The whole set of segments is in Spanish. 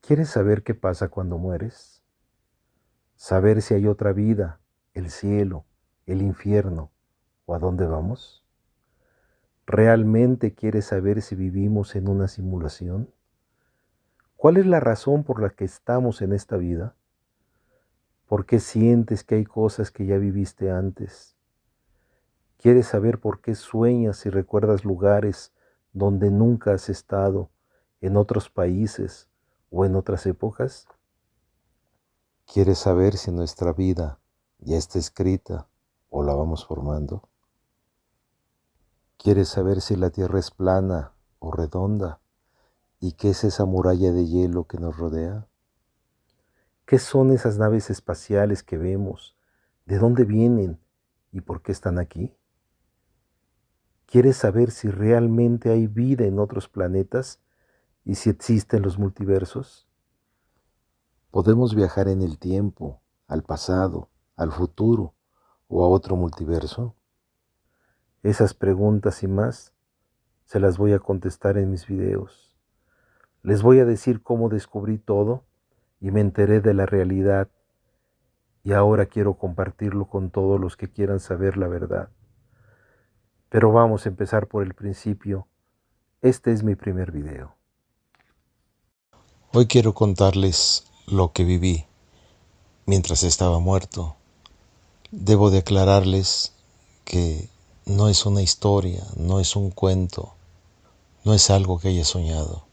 ¿Quieres saber qué pasa cuando mueres? ¿Saber si hay otra vida, el cielo, el infierno o a dónde vamos? ¿Realmente quieres saber si vivimos en una simulación? ¿Cuál es la razón por la que estamos en esta vida? ¿Por qué sientes que hay cosas que ya viviste antes? ¿Quieres saber por qué sueñas y recuerdas lugares donde nunca has estado, en otros países o en otras épocas? ¿Quieres saber si nuestra vida ya está escrita o la vamos formando? ¿Quieres saber si la Tierra es plana o redonda? ¿Y qué es esa muralla de hielo que nos rodea? ¿Qué son esas naves espaciales que vemos? ¿De dónde vienen y por qué están aquí? ¿Quieres saber si realmente hay vida en otros planetas y si existen los multiversos? ¿Podemos viajar en el tiempo, al pasado, al futuro o a otro multiverso? Esas preguntas y más se las voy a contestar en mis videos. Les voy a decir cómo descubrí todo y me enteré de la realidad y ahora quiero compartirlo con todos los que quieran saber la verdad. Pero vamos a empezar por el principio. Este es mi primer video. Hoy quiero contarles lo que viví mientras estaba muerto. Debo de aclararles que no es una historia, no es un cuento, no es algo que haya soñado.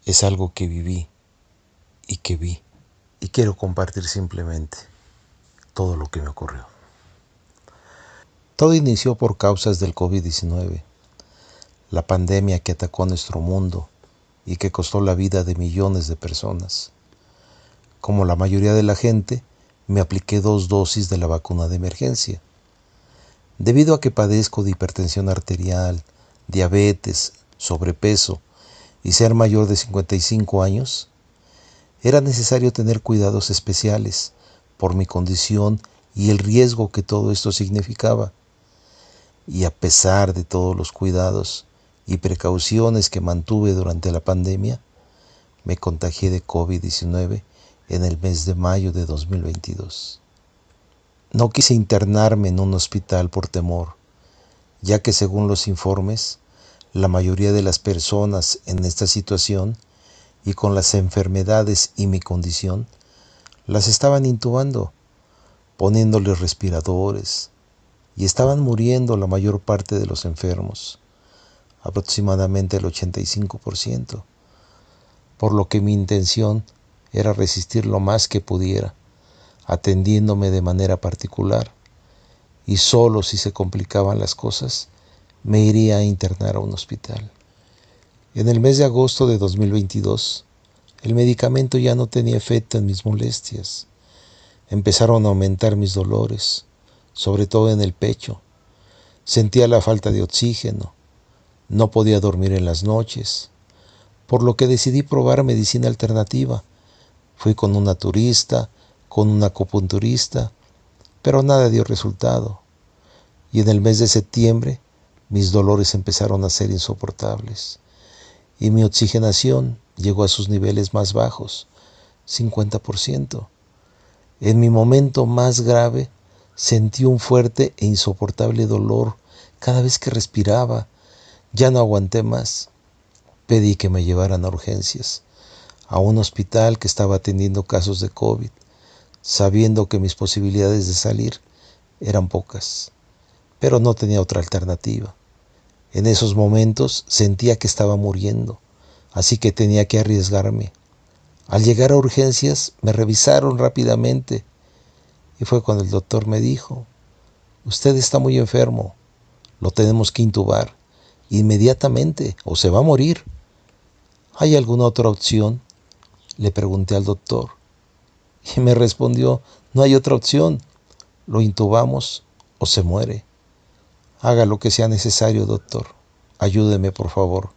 Es algo que viví y que vi. Y quiero compartir simplemente todo lo que me ocurrió. Todo inició por causas del COVID-19, la pandemia que atacó a nuestro mundo y que costó la vida de millones de personas. Como la mayoría de la gente, me apliqué 2 dosis de la vacuna de emergencia. Debido a que padezco de hipertensión arterial, diabetes, sobrepeso y ser mayor de 55 años, era necesario tener cuidados especiales por mi condición y el riesgo que todo esto significaba. Y a pesar de todos los cuidados y precauciones que mantuve durante la pandemia, me contagié de COVID-19 en el mes de mayo de 2022. No quise internarme en un hospital por temor, ya que según los informes, la mayoría de las personas en esta situación y con las enfermedades y mi condición, las estaban intubando, poniéndoles respiradores, y estaban muriendo la mayor parte de los enfermos, aproximadamente el 85%, por lo que mi intención era resistir lo más que pudiera, atendiéndome de manera particular, y solo si se complicaban las cosas, me iría a internar a un hospital. En el mes de agosto de 2022, el medicamento ya no tenía efecto en mis molestias. Empezaron a aumentar mis dolores, sobre todo en el pecho. Sentía la falta de oxígeno, no podía dormir en las noches, por lo que decidí probar medicina alternativa. Fui con una naturista, con un acupunturista, pero nada dio resultado. Y en el mes de septiembre, mis dolores empezaron a ser insoportables y mi oxigenación llegó a sus niveles más bajos, 50%. En mi momento más grave, sentí un fuerte e insoportable dolor cada vez que respiraba. Ya no aguanté más. Pedí que me llevaran a urgencias, a un hospital que estaba atendiendo casos de COVID, sabiendo que mis posibilidades de salir eran pocas, pero no tenía otra alternativa. En esos momentos sentía que estaba muriendo, así que tenía que arriesgarme. Al llegar a urgencias me revisaron rápidamente y fue cuando el doctor me dijo: usted está muy enfermo, lo tenemos que intubar inmediatamente o se va a morir. ¿Hay alguna otra opción?, le pregunté al doctor, y me respondió: no hay otra opción, lo intubamos o se muere. Haga lo que sea necesario, doctor, ayúdeme por favor.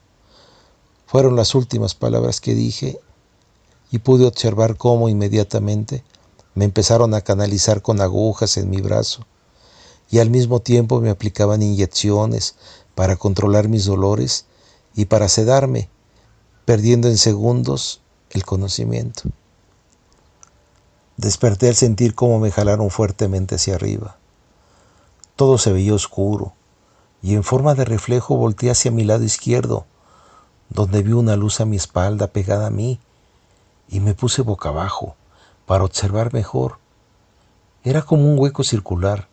Fueron las últimas palabras que dije y pude observar cómo inmediatamente me empezaron a canalizar con agujas en mi brazo y al mismo tiempo me aplicaban inyecciones para controlar mis dolores y para sedarme, perdiendo en segundos el conocimiento. Desperté al sentir cómo me jalaron fuertemente hacia arriba. Todo se veía oscuro, y en forma de reflejo volteé hacia mi lado izquierdo, donde vi una luz a mi espalda pegada a mí, y me puse boca abajo para observar mejor. Era como un hueco circular.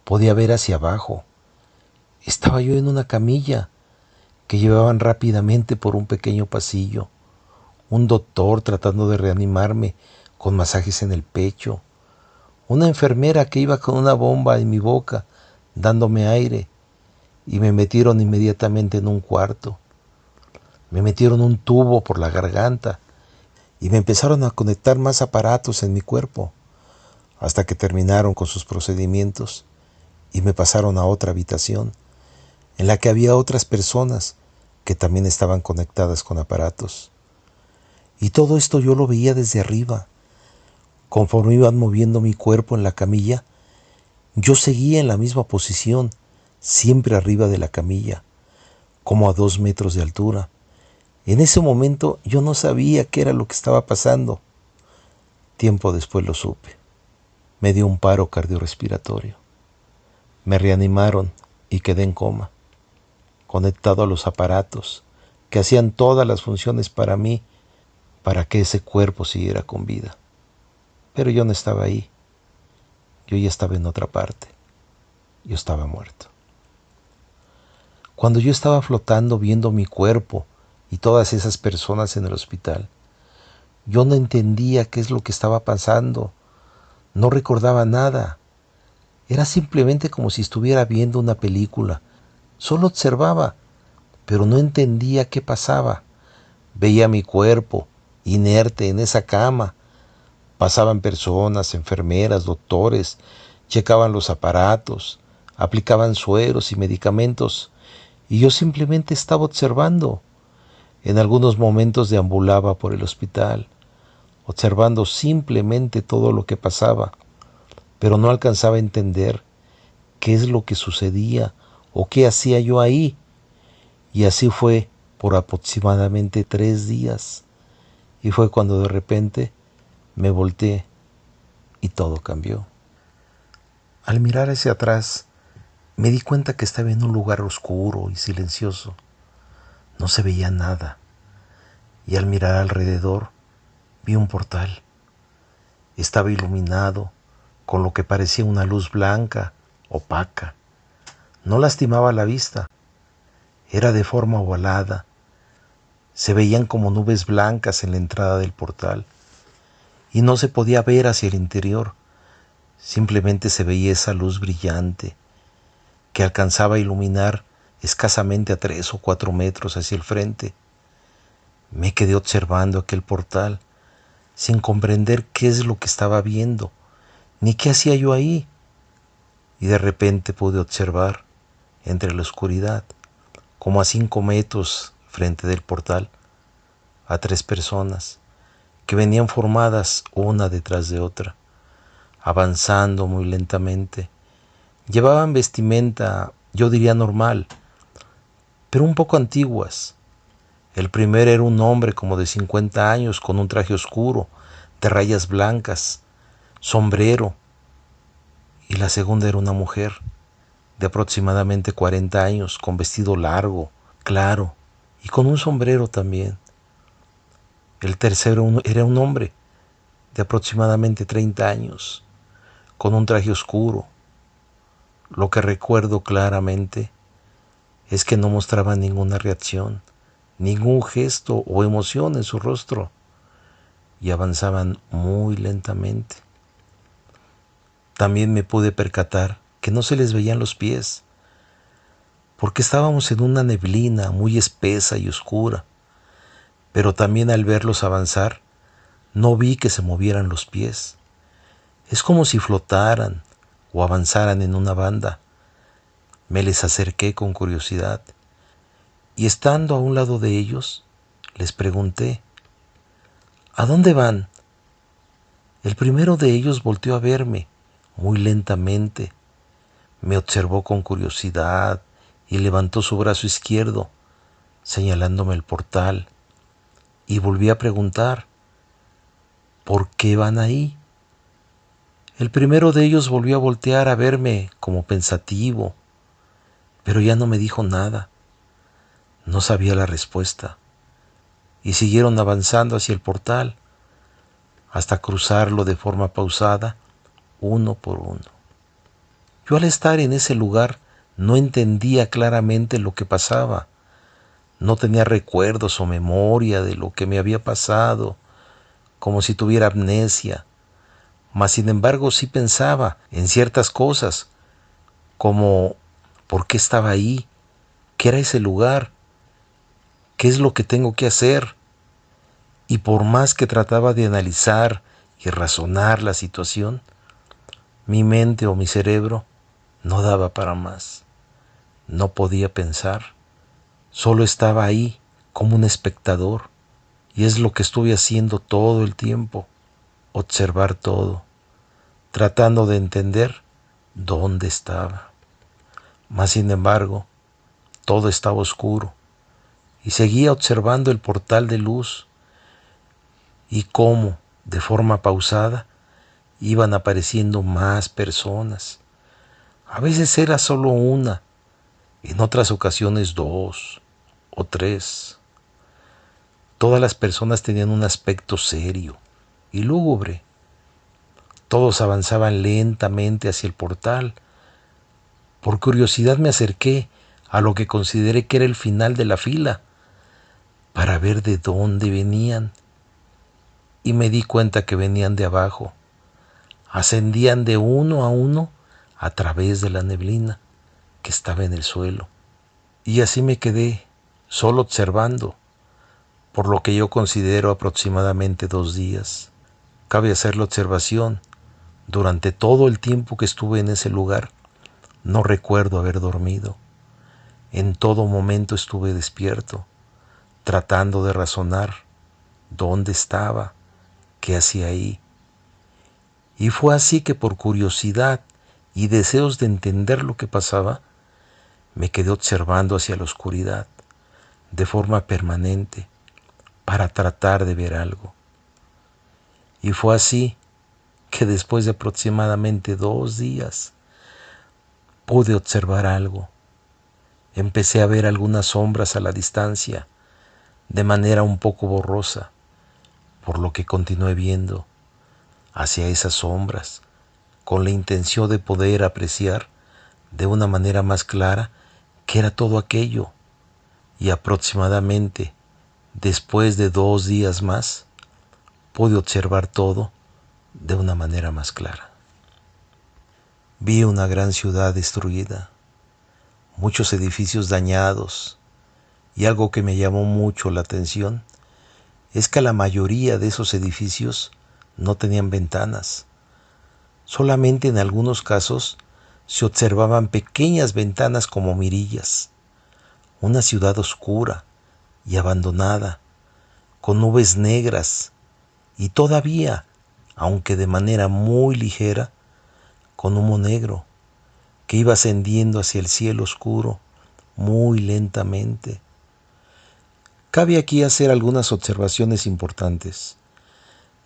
Podía ver hacia abajo. Estaba yo en una camilla que llevaban rápidamente por un pequeño pasillo. Un doctor tratando de reanimarme con masajes en el pecho. Una enfermera que iba con una bomba en mi boca dándome aire, y me metieron inmediatamente en un cuarto. Me metieron un tubo por la garganta y me empezaron a conectar más aparatos en mi cuerpo, hasta que terminaron con sus procedimientos y me pasaron a otra habitación en la que había otras personas que también estaban conectadas con aparatos. Y todo esto yo lo veía desde arriba. Conforme iban moviendo mi cuerpo en la camilla, yo seguía en la misma posición, siempre arriba de la camilla, como a 2 metros de altura. En ese momento yo no sabía qué era lo que estaba pasando. Tiempo después lo supe. Me dio un paro cardiorrespiratorio. Me reanimaron y quedé en coma, conectado a los aparatos que hacían todas las funciones para mí, para que ese cuerpo siguiera con vida. Pero yo no estaba ahí. Yo ya estaba en otra parte. Yo estaba muerto. Cuando yo estaba flotando viendo mi cuerpo y todas esas personas en el hospital, yo no entendía qué es lo que estaba pasando. No recordaba nada. Era simplemente como si estuviera viendo una película. Solo observaba, pero no entendía qué pasaba. Veía mi cuerpo, inerte en esa cama. Pasaban personas, enfermeras, doctores, checaban los aparatos, aplicaban sueros y medicamentos, y yo simplemente estaba observando. En algunos momentos deambulaba por el hospital, observando simplemente todo lo que pasaba, pero no alcanzaba a entender qué es lo que sucedía o qué hacía yo ahí. Y así fue por aproximadamente 3 días, y fue cuando de repente me volteé y todo cambió. Al mirar hacia atrás, me di cuenta que estaba en un lugar oscuro y silencioso. No se veía nada, y al mirar alrededor vi un portal. Estaba iluminado con lo que parecía una luz blanca, opaca. No lastimaba la vista. Era de forma ovalada. Se veían como nubes blancas en la entrada del portal, y no se podía ver hacia el interior. Simplemente se veía esa luz brillante que alcanzaba a iluminar escasamente a 3 o 4 metros hacia el frente. Me quedé observando aquel portal sin comprender qué es lo que estaba viendo, ni qué hacía yo ahí. Y de repente pude observar, entre la oscuridad, como a 5 metros frente del portal, a 3 personas que venían formadas una detrás de otra, avanzando muy lentamente. Llevaban vestimenta, yo diría normal, pero un poco antiguas. El primero era un hombre como de 50 años con un traje oscuro, de rayas blancas, sombrero. Y la segunda era una mujer de aproximadamente 40 años, con vestido largo, claro, y con un sombrero también. El tercero era un hombre de aproximadamente 30 años, con un traje oscuro. Lo que recuerdo claramente es que no mostraba ninguna reacción, ningún gesto o emoción en su rostro, y avanzaban muy lentamente. También me pude percatar que no se les veían los pies, porque estábamos en una neblina muy espesa y oscura, pero también al verlos avanzar, no vi que se movieran los pies. Es como si flotaran o avanzaran en una banda. Me les acerqué con curiosidad, y estando a un lado de ellos, les pregunté, ¿a dónde van? El primero de ellos volteó a verme muy lentamente, me observó con curiosidad y levantó su brazo izquierdo, señalándome el portal. y volví a preguntar, ¿por qué van ahí? El primero de ellos volvió a voltear a verme como pensativo, pero ya no me dijo nada. No sabía la respuesta, y siguieron avanzando hacia el portal, hasta cruzarlo de forma pausada, uno por uno. Yo al estar en ese lugar no entendía claramente lo que pasaba. No tenía recuerdos o memoria de lo que me había pasado, como si tuviera amnesia. Mas sin embargo sí pensaba en ciertas cosas, como ¿por qué estaba ahí? ¿Qué era ese lugar? ¿Qué es lo que tengo que hacer? Y por más que trataba de analizar y razonar la situación, mi mente o mi cerebro no daba para más. No podía pensar. Solo estaba ahí como un espectador. Y es lo que estuve haciendo todo el tiempo. Observar todo, tratando de entender dónde estaba. Mas sin embargo, todo estaba oscuro. Y seguía observando el portal de luz y cómo, de forma pausada, iban apareciendo más personas. A veces era solo una, en otras ocasiones dos o tres. Todas las personas tenían un aspecto serio y lúgubre. Todos avanzaban lentamente hacia el portal. Por curiosidad me acerqué a lo que consideré que era el final de la fila para ver de dónde venían. Y me di cuenta que venían de abajo. Ascendían de uno a uno a través de la neblina que estaba en el suelo. Y así me quedé, solo observando, por lo que yo considero aproximadamente 2 días. Cabe hacer la observación, durante todo el tiempo que estuve en ese lugar, no recuerdo haber dormido. En todo momento estuve despierto, tratando de razonar dónde estaba, qué hacía ahí. Y fue así que por curiosidad y deseos de entender lo que pasaba, me quedé observando hacia la oscuridad, de forma permanente, para tratar de ver algo. Y fue así que después de aproximadamente 2 días, pude observar algo. Empecé a ver algunas sombras a la distancia, de manera un poco borrosa, por lo que continué viendo hacia esas sombras, con la intención de poder apreciar de una manera más clara qué era todo aquello. Y aproximadamente después de 2 días más, pude observar todo de una manera más clara. Vi una gran ciudad destruida, muchos edificios dañados, y algo que me llamó mucho la atención es que la mayoría de esos edificios no tenían ventanas. Solamente en algunos casos se observaban pequeñas ventanas como mirillas. Una ciudad oscura y abandonada, con nubes negras y todavía, aunque de manera muy ligera, con humo negro que iba ascendiendo hacia el cielo oscuro muy lentamente. Cabe aquí hacer algunas observaciones importantes,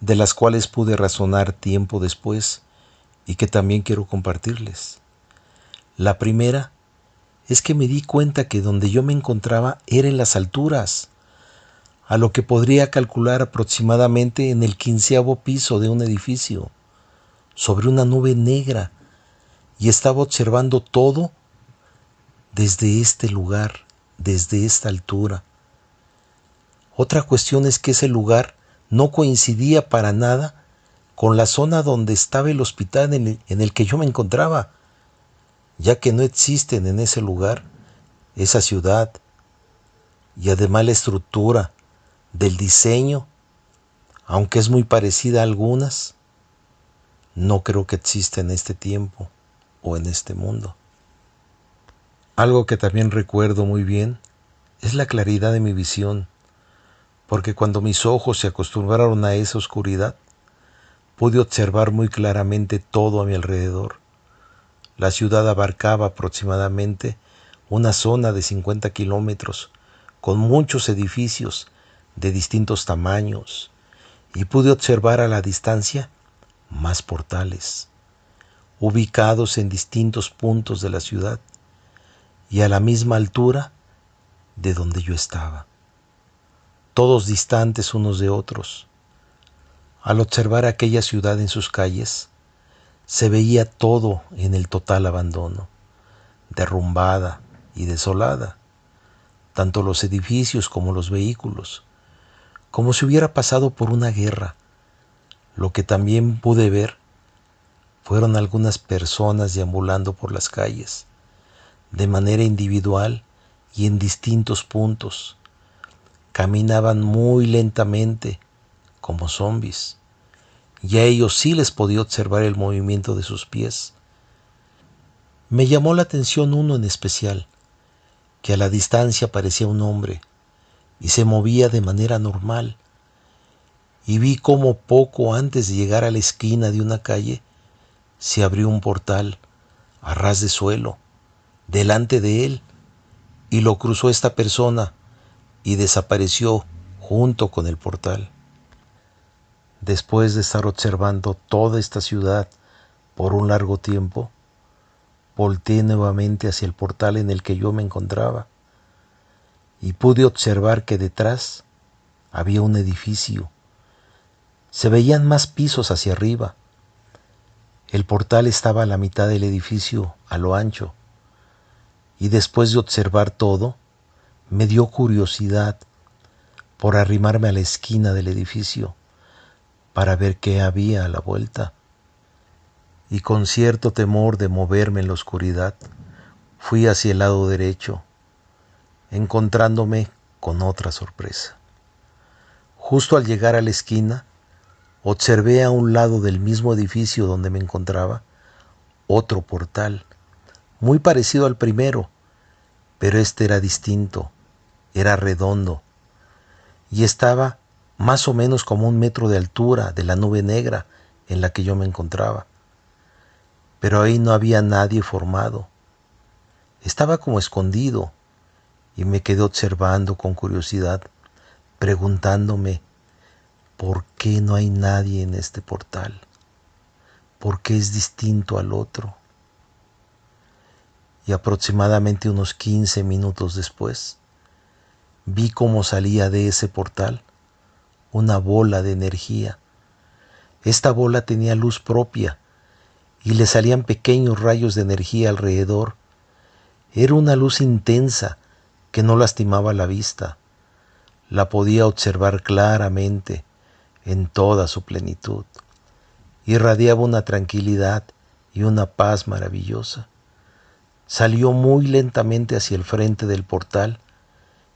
de las cuales pude razonar tiempo después y que también quiero compartirles. La primera es que me di cuenta que donde yo me encontraba era en las alturas, a lo que podría calcular aproximadamente en el 15º piso de un edificio, sobre una nube negra, y estaba observando todo desde este lugar, desde esta altura. Otra cuestión es que ese lugar no coincidía para nada con la zona donde estaba el hospital en el que yo me encontraba, ya que no existen en ese lugar, esa ciudad, y además la estructura del diseño, aunque es muy parecida a algunas, no creo que exista en este tiempo o en este mundo. Algo que también recuerdo muy bien es la claridad de mi visión, porque cuando mis ojos se acostumbraron a esa oscuridad, pude observar muy claramente todo a mi alrededor. La ciudad abarcaba aproximadamente una zona de 50 kilómetros, con muchos edificios de distintos tamaños, y pude observar a la distancia más portales, ubicados en distintos puntos de la ciudad y a la misma altura de donde yo estaba, todos distantes unos de otros. Al observar aquella ciudad en sus calles, se veía todo en el total abandono, derrumbada y desolada, tanto los edificios como los vehículos, como si hubiera pasado por una guerra. Lo que también pude ver fueron algunas personas deambulando por las calles, de manera individual y en distintos puntos. Caminaban muy lentamente, como zombies, y a ellos sí les podía observar el movimiento de sus pies. Me llamó la atención uno en especial, que a la distancia parecía un hombre y se movía de manera normal, y vi cómo poco antes de llegar a la esquina de una calle se abrió un portal a ras de suelo delante de él, y lo cruzó esta persona y desapareció junto con el portal. Después de estar observando toda esta ciudad por un largo tiempo, volteé nuevamente hacia el portal en el que yo me encontraba y pude observar que detrás había un edificio. Se veían más pisos hacia arriba. El portal estaba a la mitad del edificio, a lo ancho, y después de observar todo, me dio curiosidad por arrimarme a la esquina del edificio para ver qué había a la vuelta. Y con cierto temor de moverme en la oscuridad, fui hacia el lado derecho, encontrándome con otra sorpresa. Justo al llegar a la esquina, observé a un lado del mismo edificio donde me encontraba otro portal, muy parecido al primero, pero este era distinto, era redondo, y estaba más o menos como 1 metro de altura de la nube negra en la que yo me encontraba. Pero ahí no había nadie formado. Estaba como escondido, y me quedé observando con curiosidad, preguntándome ¿por qué no hay nadie en este portal? ¿Por qué es distinto al otro? Y aproximadamente unos 15 minutos después, vi cómo salía de ese portal una bola de energía. Esta bola tenía luz propia y le salían pequeños rayos de energía alrededor. Era una luz intensa que no lastimaba la vista. La podía observar claramente en toda su plenitud. Irradiaba una tranquilidad y una paz maravillosa. Salió muy lentamente hacia el frente del portal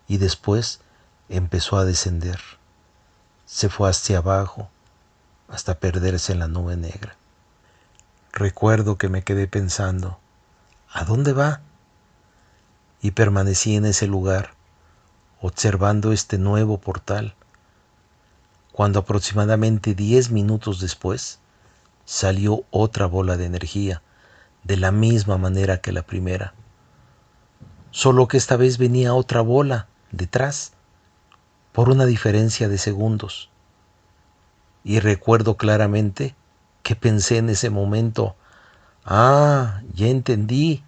y después empezó a descender. Se fue hacia abajo hasta perderse en la nube negra. Recuerdo que me quedé pensando, ¿a dónde va? Y permanecí en ese lugar, observando este nuevo portal, cuando aproximadamente 10 minutos después salió otra bola de energía, de la misma manera que la primera, solo que esta vez venía otra bola detrás, por una diferencia de segundos. Y recuerdo claramente que pensé en ese momento, ya entendí,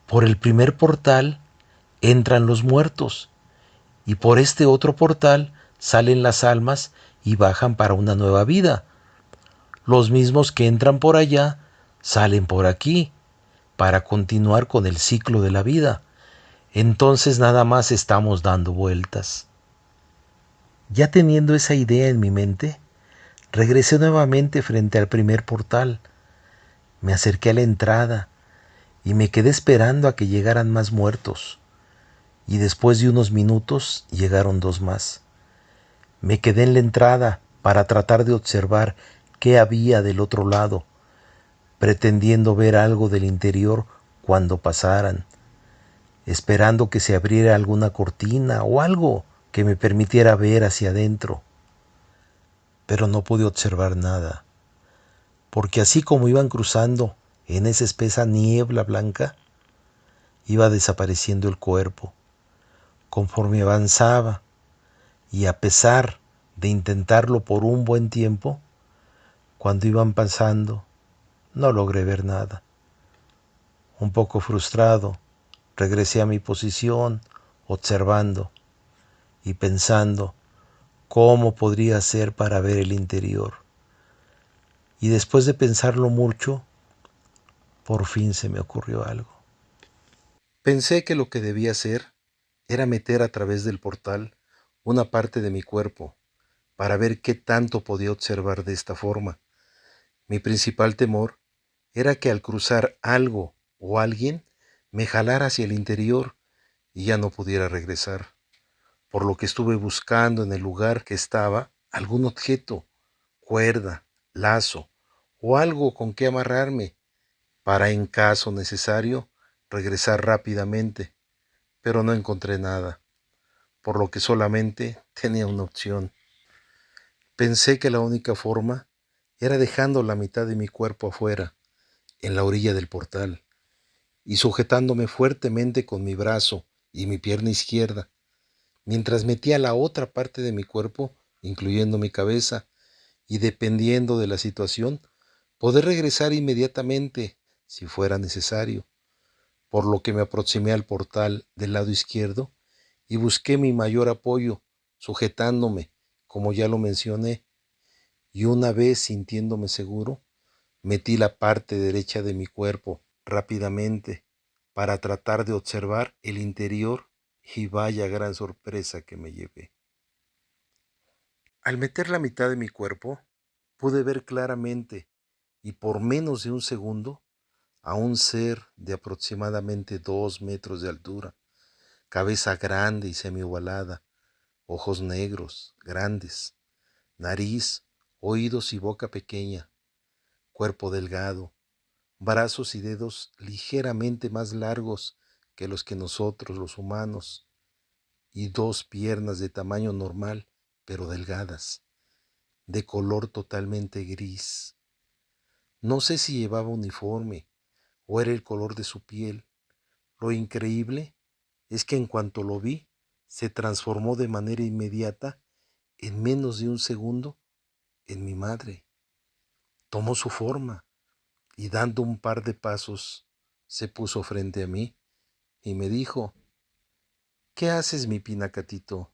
por el primer portal entran los muertos y por este otro portal salen las almas y bajan para una nueva vida. Los mismos que entran por allá salen por aquí para continuar con el ciclo de la vida. Entonces nada más estamos dando vueltas. Ya teniendo esa idea en mi mente, regresé nuevamente frente al primer portal. Me acerqué a la entrada y me quedé esperando a que llegaran más muertos. Y después de unos minutos llegaron 2 más. Me quedé en la entrada para tratar de observar qué había del otro lado, pretendiendo ver algo del interior cuando pasaran, esperando que se abriera alguna cortina o algo que me permitiera ver hacia adentro. Pero no pude observar nada, porque así como iban cruzando en esa espesa niebla blanca, iba desapareciendo el cuerpo. Conforme avanzaba, Y a pesar de intentarlo por un buen tiempo, cuando iban pasando, no logré ver nada. Un poco frustrado, regresé a mi posición, observando y pensando cómo podría hacer para ver el interior. Y después de pensarlo mucho, por fin se me ocurrió algo. Pensé que lo que debía hacer era meter a través del portal una parte de mi cuerpo para ver qué tanto podía observar de esta forma. Mi principal temor era que al cruzar algo o alguien me jalara hacia el interior y ya no pudiera regresar, por lo que estuve buscando en el lugar que estaba algún objeto, cuerda, lazo o algo con que amarrarme para en caso necesario regresar rápidamente, pero no encontré nada, por lo que solamente tenía una opción. Pensé que la única forma era dejando la mitad de mi cuerpo afuera, en la orilla del portal, y sujetándome fuertemente con mi brazo y mi pierna izquierda, mientras metía la otra parte de mi cuerpo, incluyendo mi cabeza, y dependiendo de la situación, poder regresar inmediatamente si fuera necesario, por lo que me aproximé al portal del lado izquierdo y busqué mi mayor apoyo, sujetándome, como ya lo mencioné, y una vez sintiéndome seguro, metí la parte derecha de mi cuerpo rápidamente para tratar de observar el interior y vaya gran sorpresa que me llevé. Al meter la mitad de mi cuerpo, pude ver claramente y por menos de un segundo a un ser de aproximadamente 2 metros de altura, cabeza grande y semiovalada, ojos negros, grandes, nariz, oídos y boca pequeña, cuerpo delgado, brazos y dedos ligeramente más largos que los que nosotros los humanos, y dos piernas de tamaño normal, pero delgadas, de color totalmente gris. No sé si llevaba uniforme o era el color de su piel. Lo increíble es que en cuanto lo vi, se transformó de manera inmediata, en menos de un segundo, en mi madre. Tomó su forma y dando un par de pasos, se puso frente a mí y me dijo: ¿qué haces, mi pinacatito?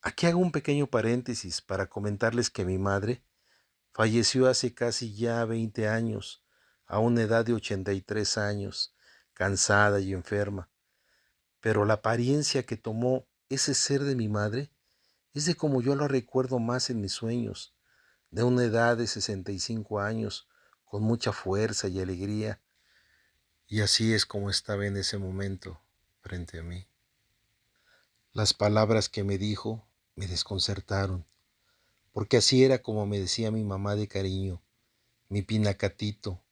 Aquí hago un pequeño paréntesis para comentarles que mi madre falleció hace casi ya 20 años, a una edad de 83 años, cansada y enferma. Pero la apariencia que tomó ese ser de mi madre es de como yo la recuerdo más en mis sueños, de una edad de 65 años, con mucha fuerza y alegría. Y así es como estaba en ese momento frente a mí. Las palabras que me dijo me desconcertaron, porque así era como me decía mi mamá de cariño, mi pinacatito.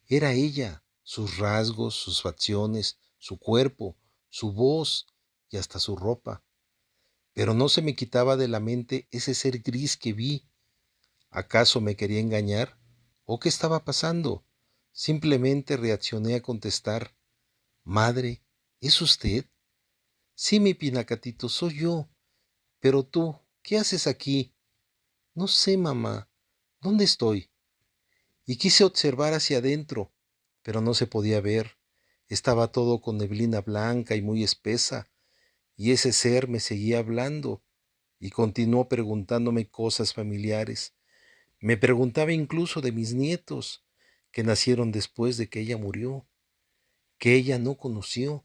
Era ella, sus rasgos, sus facciones, su cuerpo, su voz y hasta su ropa. Pero no se me quitaba de la mente ese ser gris que vi. ¿Acaso me quería engañar? ¿O qué estaba pasando? Simplemente reaccioné a contestar: Madre, ¿es usted? Sí, mi pinacatito, soy yo. Pero tú, ¿qué haces aquí? No sé, mamá. ¿Dónde estoy? Y quise observar hacia adentro, pero no se podía ver. Estaba todo con neblina blanca y muy espesa, y ese ser me seguía hablando y continuó preguntándome cosas familiares. Me preguntaba incluso de mis nietos, que nacieron después de que ella murió, que ella no conoció,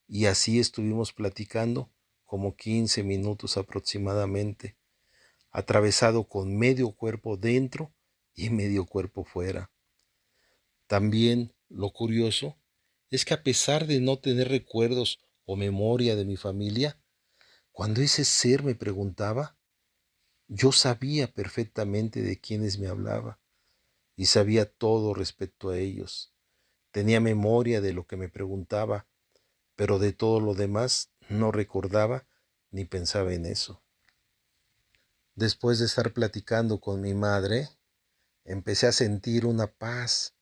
y así estuvimos platicando como 15 minutos aproximadamente, atravesado con medio cuerpo dentro y medio cuerpo fuera. También lo curioso es que a pesar de no tener recuerdos o memoria de mi familia, cuando ese ser me preguntaba, yo sabía perfectamente de quiénes me hablaba y sabía todo respecto a ellos. Tenía memoria de lo que me preguntaba, pero de todo lo demás no recordaba ni pensaba en eso. Después de estar platicando con mi madre, empecé a sentir una paz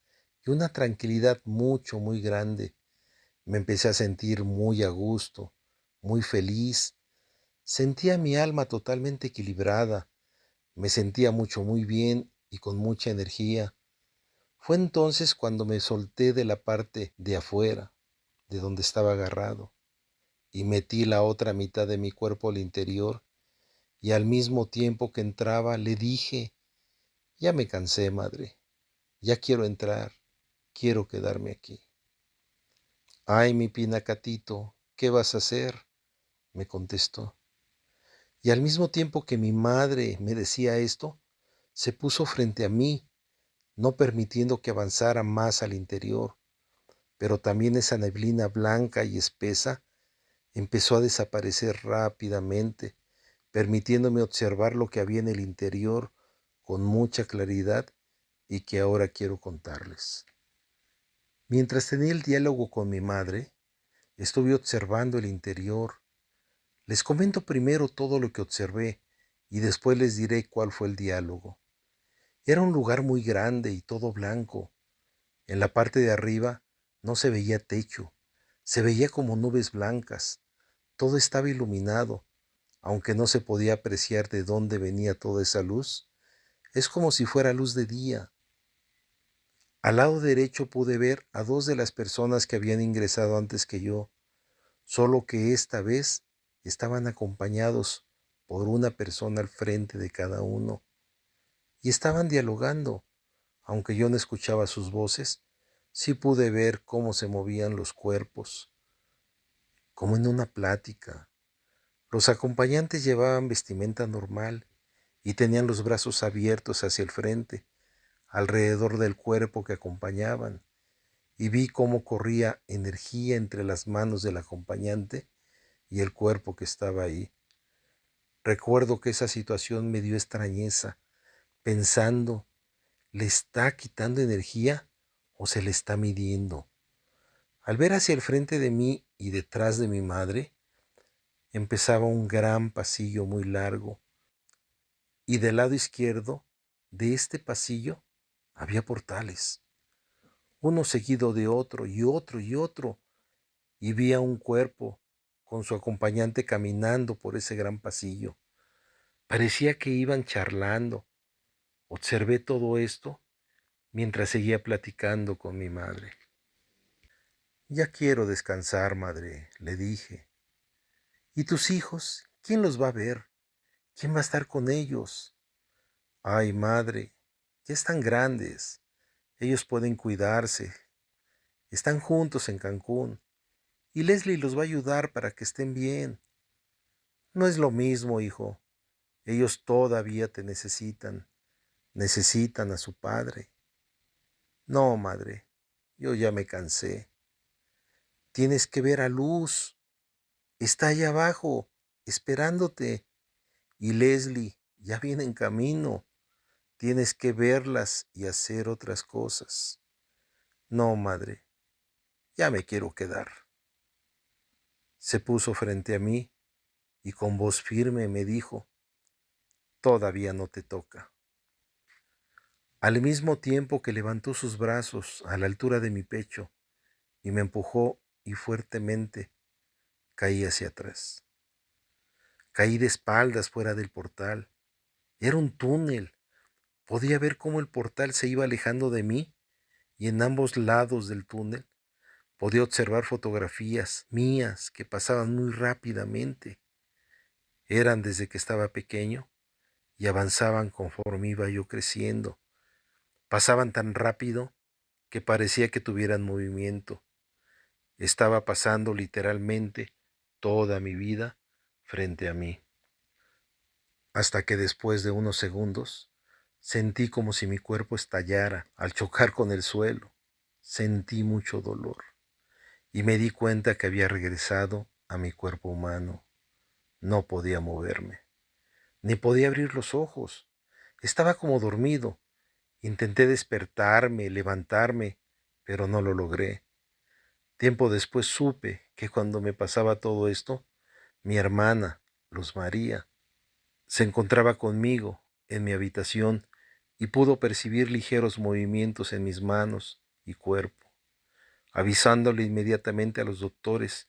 y una tranquilidad muy grande. Me empecé a sentir muy a gusto, muy feliz, Sentía mi alma totalmente equilibrada, me sentía muy bien y con mucha energía. Fue entonces cuando me solté de la parte de afuera, de donde estaba agarrado, y metí la otra mitad de mi cuerpo al interior, y al mismo tiempo que entraba le dije: ya me cansé, madre, ya quiero entrar, quiero quedarme aquí. Ay, mi pinacatito, ¿qué vas a hacer?, me contestó. Y al mismo tiempo que mi madre me decía esto, se puso frente a mí, no permitiendo que avanzara más al interior, pero también esa neblina blanca y espesa empezó a desaparecer rápidamente, permitiéndome observar lo que había en el interior con mucha claridad y que ahora quiero contarles. Mientras tenía el diálogo con mi madre, estuve observando el interior. Les comento primero todo lo que observé y después les diré cuál fue el diálogo. Era un lugar muy grande y todo blanco. En la parte de arriba no se veía techo, se veía como nubes blancas. Todo estaba iluminado, aunque no se podía apreciar de dónde venía toda esa luz. Es como si fuera luz de día. Al lado derecho pude ver a dos de las personas que habían ingresado antes que yo, solo que esta vez estaban acompañados por una persona al frente de cada uno, y estaban dialogando. Aunque yo no escuchaba sus voces, sí pude ver cómo se movían los cuerpos, como en una plática. Los acompañantes llevaban vestimenta normal y tenían los brazos abiertos hacia el frente, alrededor del cuerpo que acompañaban, y vi cómo corría energía entre las manos del acompañante y el cuerpo que estaba ahí. Recuerdo que esa situación me dio extrañeza, pensando, ¿le está quitando energía o se le está midiendo? Al ver hacia el frente de mí y detrás de mi madre, empezaba un gran pasillo muy largo, y del lado izquierdo de este pasillo había portales, uno seguido de otro y otro y otro, y vi a un cuerpo con su acompañante caminando por ese gran pasillo. Parecía que iban charlando. Observé todo esto mientras seguía platicando con mi madre. Ya quiero descansar, madre, le dije. ¿Y tus hijos? ¿Quién los va a ver? ¿Quién va a estar con ellos? Ay, madre, ya están grandes. Ellos pueden cuidarse. Están juntos en Cancún. Y Leslie los va a ayudar para que estén bien. No es lo mismo, hijo. Ellos todavía te necesitan. Necesitan a su padre. No, madre, yo ya me cansé. Tienes que ver a Luz. Está allá abajo, esperándote. Y Leslie ya viene en camino. Tienes que verlas y hacer otras cosas. No, madre, ya me quiero quedar. Se puso frente a mí y con voz firme me dijo: todavía no te toca. Al mismo tiempo que levantó sus brazos a la altura de mi pecho y me empujó y fuertemente caí hacia atrás. Caí de espaldas fuera del portal. Era un túnel. Podía ver cómo el portal se iba alejando de mí y en ambos lados del túnel podía observar fotografías mías que pasaban muy rápidamente. Eran desde que estaba pequeño y avanzaban conforme iba yo creciendo. Pasaban tan rápido que parecía que tuvieran movimiento. Estaba pasando literalmente toda mi vida frente a mí. Hasta que después de unos segundos sentí como si mi cuerpo estallara al chocar con el suelo. Sentí mucho dolor y me di cuenta que había regresado a mi cuerpo humano. No podía moverme, ni podía abrir los ojos. Estaba como dormido. Intenté despertarme, levantarme, pero no lo logré. Tiempo después supe que cuando me pasaba todo esto, mi hermana, Luz María, se encontraba conmigo en mi habitación y pudo percibir ligeros movimientos en mis manos y cuerpo, avisándole inmediatamente a los doctores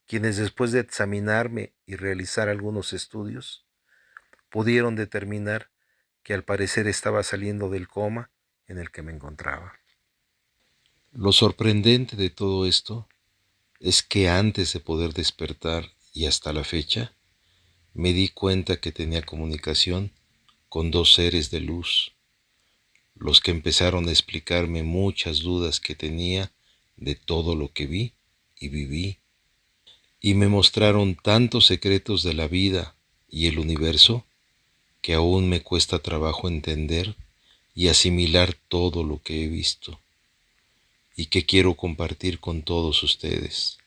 quienes después de examinarme y realizar algunos estudios, pudieron determinar que al parecer estaba saliendo del coma en el que me encontraba. Lo sorprendente de todo esto es que antes de poder despertar y hasta la fecha, me di cuenta que tenía comunicación con dos seres de luz, los que empezaron a explicarme muchas dudas que tenía de todo lo que vi y viví, y me mostraron tantos secretos de la vida y el universo que aún me cuesta trabajo entender y asimilar todo lo que he visto y que quiero compartir con todos ustedes.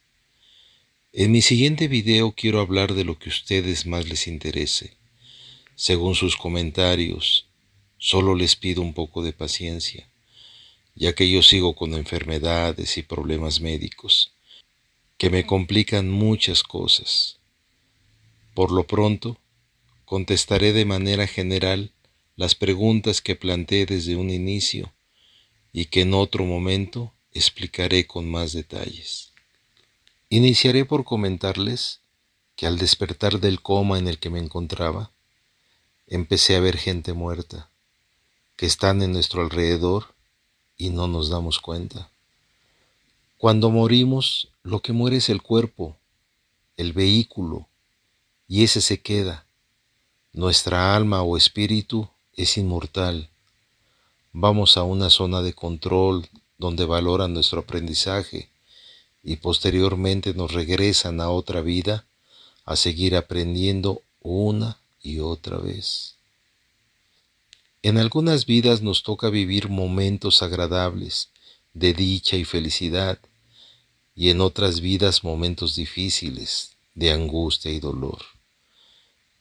En mi siguiente video quiero hablar de lo que a ustedes más les interese. Según sus comentarios, solo les pido un poco de paciencia, ya que yo sigo con enfermedades y problemas médicos que me complican muchas cosas. Por lo pronto, contestaré de manera general las preguntas que planteé desde un inicio y que en otro momento explicaré con más detalles. Iniciaré por comentarles que al despertar del coma en el que me encontraba, empecé a ver gente muerta, que están en nuestro alrededor y no nos damos cuenta. Cuando morimos, lo que muere es el cuerpo, el vehículo, y ese se queda. Nuestra alma o espíritu es inmortal. Vamos a una zona de control donde valoran nuestro aprendizaje y posteriormente nos regresan a otra vida a seguir aprendiendo una y otra vez. En algunas vidas nos toca vivir momentos agradables de dicha y felicidad, y en otras vidas momentos difíciles de angustia y dolor,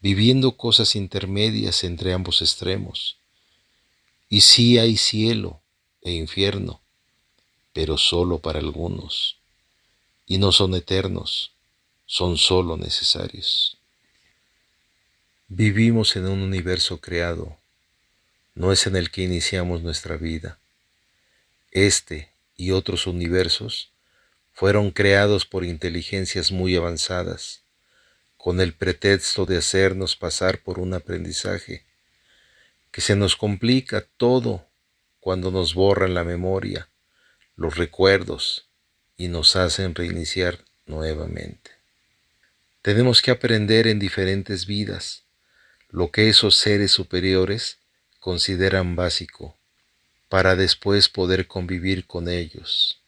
viviendo cosas intermedias entre ambos extremos. Y sí hay cielo e infierno, pero solo para algunos, y no son eternos, son solo necesarios. Vivimos en un universo creado, no es en el que iniciamos nuestra vida. Este y otros universos fueron creados por inteligencias muy avanzadas, con el pretexto de hacernos pasar por un aprendizaje, que se nos complica todo cuando nos borran la memoria, los recuerdos y nos hacen reiniciar nuevamente. Tenemos que aprender en diferentes vidas lo que esos seres superiores consideran básico, para después poder convivir con ellos.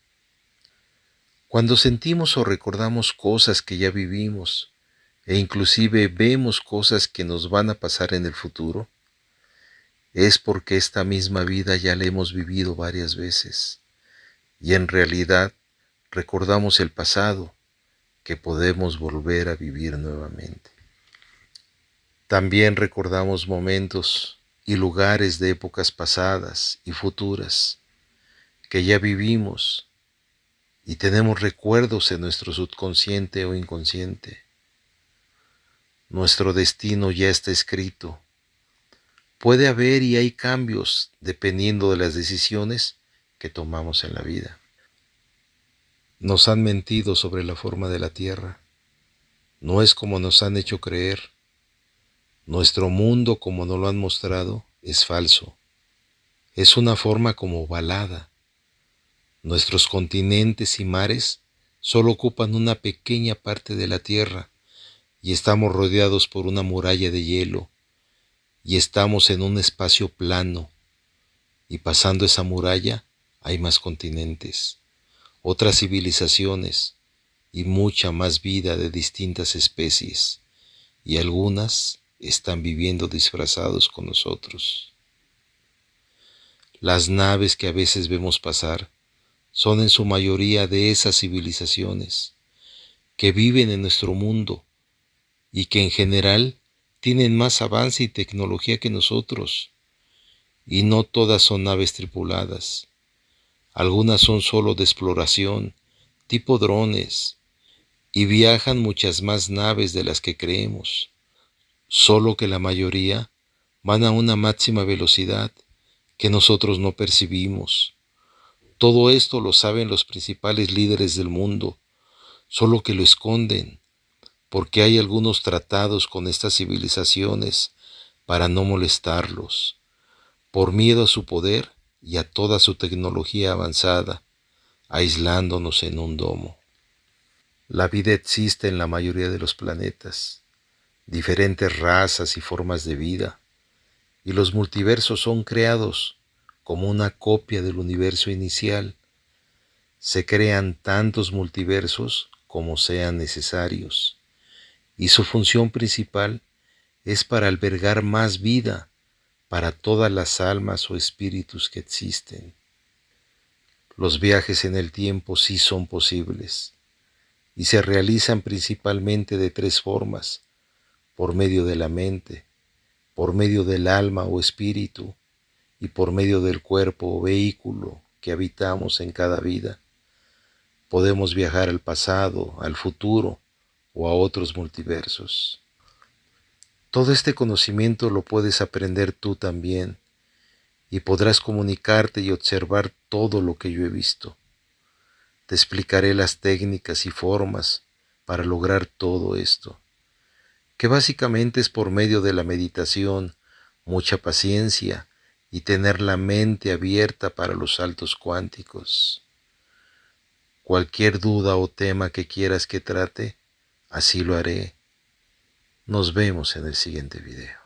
Cuando sentimos o recordamos cosas que ya vivimos, e inclusive vemos cosas que nos van a pasar en el futuro, es porque esta misma vida ya la hemos vivido varias veces, y en realidad recordamos el pasado que podemos volver a vivir nuevamente. También recordamos momentos y lugares de épocas pasadas y futuras que ya vivimos y tenemos recuerdos en nuestro subconsciente o inconsciente. Nuestro destino ya está escrito. Puede haber y hay cambios dependiendo de las decisiones que tomamos en la vida. Nos han mentido sobre la forma de la Tierra. No es como nos han hecho creer. Nuestro mundo, como nos lo han mostrado, es falso. Es una forma como ovalada. Nuestros continentes y mares solo ocupan una pequeña parte de la Tierra y estamos rodeados por una muralla de hielo y estamos en un espacio plano y pasando esa muralla hay más continentes, otras civilizaciones y mucha más vida de distintas especies, y algunas están viviendo disfrazados con nosotros. Las naves que a veces vemos pasar son en su mayoría de esas civilizaciones que viven en nuestro mundo y que en general tienen más avance y tecnología que nosotros, y no todas son naves tripuladas. Algunas son solo de exploración, tipo drones, y viajan muchas más naves de las que creemos, solo que la mayoría van a una máxima velocidad que nosotros no percibimos. Todo esto lo saben los principales líderes del mundo. solo que lo esconden, porque hay algunos tratados con estas civilizaciones para no molestarlos, por miedo a su poder y a toda su tecnología avanzada, aislándonos en un domo. La vida existe en la mayoría de los planetas, diferentes razas y formas de vida, y los multiversos son creados como una copia del universo inicial. Se crean tantos multiversos como sean necesarios, y su función principal es para albergar más vida para todas las almas o espíritus que existen. Los viajes en el tiempo sí son posibles, y se realizan principalmente de tres formas: por medio de la mente, por medio del alma o espíritu, y por medio del cuerpo o vehículo que habitamos en cada vida. Podemos viajar al pasado, al futuro o a otros multiversos. Todo este conocimiento lo puedes aprender tú también, y podrás comunicarte y observar todo lo que yo he visto. Te explicaré las técnicas y formas para lograr todo esto, que básicamente es por medio de la meditación, mucha paciencia y tener la mente abierta para los saltos cuánticos. Cualquier duda o tema que quieras que trate, así lo haré. Nos vemos en el siguiente video.